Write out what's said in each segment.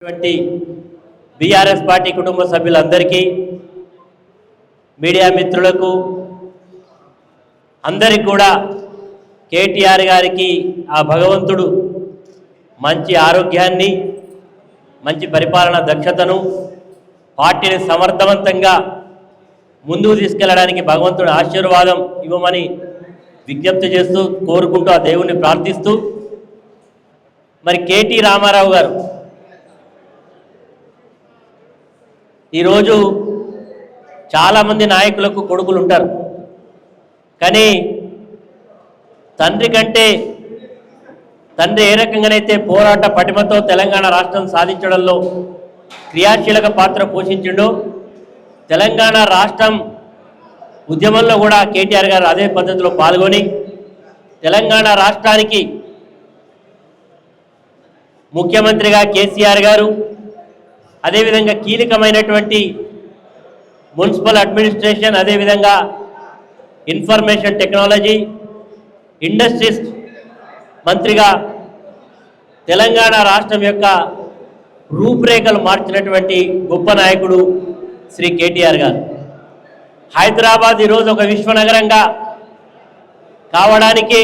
BRS party कुटुंब सभ्युలందరికీ media మిత్రులకు అందరికీ కూడా కేటీఆర్ గారికి ఆ భగవంతుడు మంచి ఆరోగ్యాన్ని మంచి పరిపాలన దక్షతను పార్టీని సమర్థవంతంగా ముందుకు తీసుకెళ్లడానికి భగవంతుడి ఆశీర్వాదం ఇవ్వమని విజ్ఞప్తి చేస్తూ కోరుకుంటూ ఆ దేవుని ప్రార్థిస్తూ మరి కేటీ రామారావు గారు ఈ రోజు చాలా మంది నాయకులకు కొడుకులు ఉంటారు కానీ తండ్రి కంటే తండ్రి ఏ రకంగానైతే పోరాట పటిమతో తెలంగాణ రాష్ట్రం సాధించడంలో క్రియాశీలక పాత్ర పోషించిండో తెలంగాణ రాష్ట్రం ఉద్యమంలో కూడా కేటీఆర్ గారు అదే పద్ధతిలో పాల్గొని తెలంగాణ రాష్ట్రానికి ముఖ్యమంత్రిగా కేసీఆర్ గారు అదే విధంగా కీలకమైనటువంటి మున్సిపల్ అడ్మినిస్ట్రేషన్ అదే విధంగా ఇన్ఫర్మేషన్ టెక్నాలజీ ఇండస్ట్రీస్ మంత్రిగా తెలంగాణ రాష్ట్రం యొక్క రూపురేఖలు మార్చినటువంటి గొప్ప నాయకుడు శ్రీ కేటీఆర్ గారు హైదరాబాద్ ఈరోజు ఒక విశ్వనగరంగా కావడానికి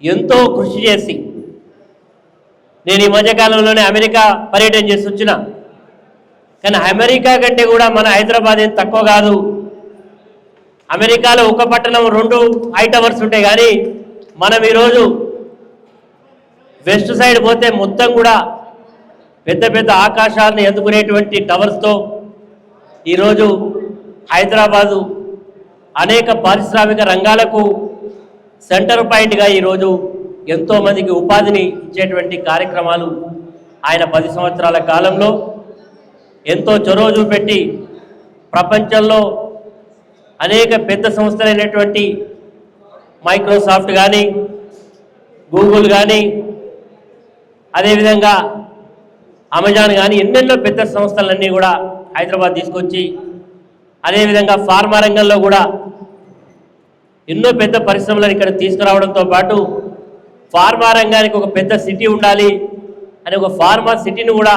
ఎంతో కృషి చేసి నేను ఈ మధ్యకాలంలోనే అమెరికా పర్యటన చేసి వచ్చిన కానీ అమెరికా కంటే కూడా మన హైదరాబాద్ ఏం తక్కువ కాదు అమెరికాలో ఒక పట్టణం 2 హై టవర్స్ ఉంటాయి కానీ మనం ఈరోజు వెస్ట్ సైడ్ పోతే మొత్తం కూడా పెద్ద పెద్ద ఆకాశాలను ఎదుర్కొనేటువంటి టవర్స్తో ఈరోజు హైదరాబాదు అనేక పారిశ్రామిక రంగాలకు సెంటర్ పాయింట్గా ఈరోజు ఎంతోమందికి ఉపాధిని ఇచ్చేటువంటి కార్యక్రమాలు ఆయన 10 సంవత్సరాల కాలంలో ఎంతో చొరవ చూపెట్టి ప్రపంచంలో అనేక పెద్ద సంస్థలైనటువంటి మైక్రోసాఫ్ట్ కానీ గూగుల్ కానీ అదేవిధంగా అమెజాన్ కానీ ఎన్నెన్నో పెద్ద సంస్థలన్నీ కూడా హైదరాబాద్ తీసుకొచ్చి అదేవిధంగా ఫార్మా రంగంలో కూడా ఎన్నో పెద్ద పరిశ్రమలను ఇక్కడ తీసుకురావడంతో పాటు ఫార్మా రంగానికి ఒక పెద్ద సిటీ ఉండాలి అని ఒక ఫార్మా సిటీని కూడా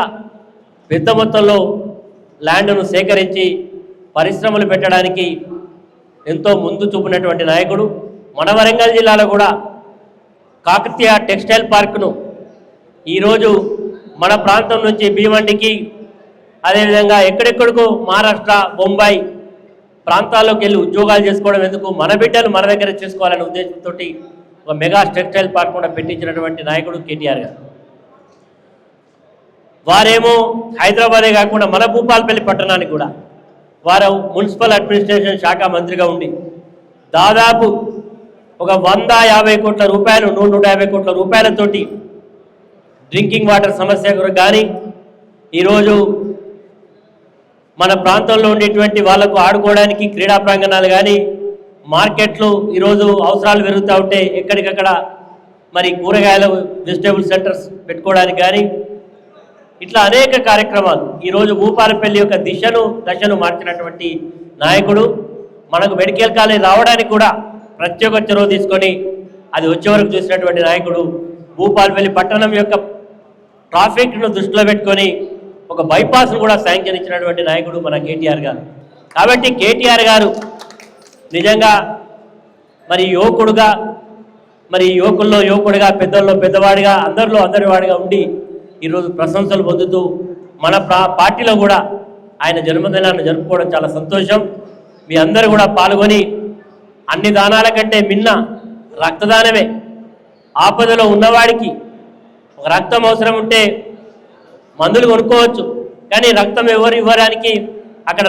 పెద్ద మొత్తంలో ల్యాండ్ను సేకరించి పరిశ్రమలు పెట్టడానికి ఎంతో ముందు చూపినటువంటి నాయకుడు మన వరంగల్ జిల్లాలో కూడా కాకతీయ టెక్స్టైల్ పార్క్ను ఈరోజు మన ప్రాంతం నుంచి భీమండికి అదేవిధంగా ఎక్కడెక్కడికో మహారాష్ట్ర బొంబాయి ప్రాంతాల్లోకి వెళ్ళి ఉద్యోగాలు చేసుకోవడం ఎందుకు మన బిడ్డలు మన దగ్గర చేసుకోవాలనే ఉద్దేశంతో ఒక మెగా టెక్స్టైల్ పార్క్ కూడా పెట్టించినటువంటి నాయకుడు కేటీఆర్ గారు వారేమో హైదరాబాదే కాకుండా మన భూపాలపల్లి పట్టణానికి కూడా వారు మున్సిపల్ అడ్మినిస్ట్రేషన్ శాఖ మంత్రిగా ఉండి దాదాపు ఒక 150 కోట్ల రూపాయలు 150 కోట్ల రూపాయలతోటి డ్రింకింగ్ వాటర్ సమస్య కానీ ఈరోజు మన ప్రాంతంలో ఉండేటువంటి వాళ్లకు ఆడుకోవడానికి క్రీడా ప్రాంగణాలు కానీ మార్కెట్లు ఈరోజు అవసరాలు పెరుగుతూ ఉంటే ఎక్కడికక్కడ మరి కూరగాయల వెజిటేబుల్ సెంటర్స్ పెట్టుకోవడానికి కానీ ఇట్లా అనేక కార్యక్రమాలు ఈరోజు భూపాలపల్లి యొక్క దశను మార్చినటువంటి నాయకుడు మనకు మెడికల్ కాలేజ్ రావడానికి కూడా ప్రత్యేక చొరవ తీసుకొని అది వచ్చే వరకు చూసినటువంటి నాయకుడు భూపాలపల్లి పట్టణం యొక్క ట్రాఫిక్ను దృష్టిలో పెట్టుకొని ఒక బైపాస్ను కూడా శాంక్షన్ ఇచ్చినటువంటి నాయకుడు మన కేటీఆర్ గారు కాబట్టి కేటీఆర్ గారు నిజంగా మరి యువకుడుగా మరి యువకుల్లో యువకుడిగా పెద్దల్లో పెద్దవాడిగా అందరిలో అందరివాడిగా ఉండి ఈరోజు ప్రశంసలు పొందుతూ మన పార్టీలో కూడా ఆయన జన్మదినాన్ని జరుపుకోవడం చాలా సంతోషం మీ అందరూ కూడా పాల్గొని అన్ని దానాల కంటే మిన్న రక్తదానమే ఆపదలో ఉన్నవాడికి ఒక రక్తం అవసరం ఉంటే మందులు కొనుక్కోవచ్చు కానీ రక్తం ఎవరు ఇవ్వడానికి అక్కడ